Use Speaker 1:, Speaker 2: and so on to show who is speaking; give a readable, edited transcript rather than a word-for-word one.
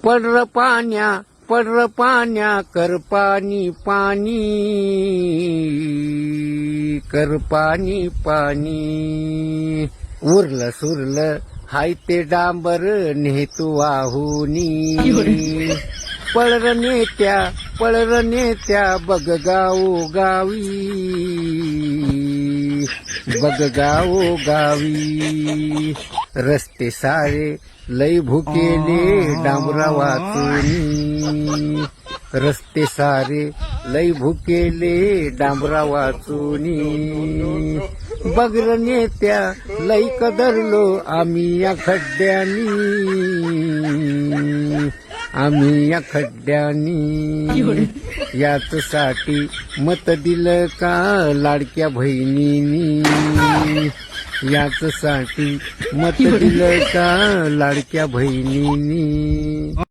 Speaker 1: पडर पाण्या कर पाणी पाणी कर पाणी पाणी उरलं सुरलं हाय ते डांबर नेतू वाहुनी पळर नेत्या बग गावो गावी रस्ते सारे लई भुकेले डांबरा वाचूनी रस्ते सारे लई भुकेले डांबरा वाचूनी बगर नेत्या लई कदरलो आम्ही या खड्ड्यानी याच साठी मत दिलं का लाडक्या बहिणीनी याच साठी मत दिलं का लाडक्या बहिणीनी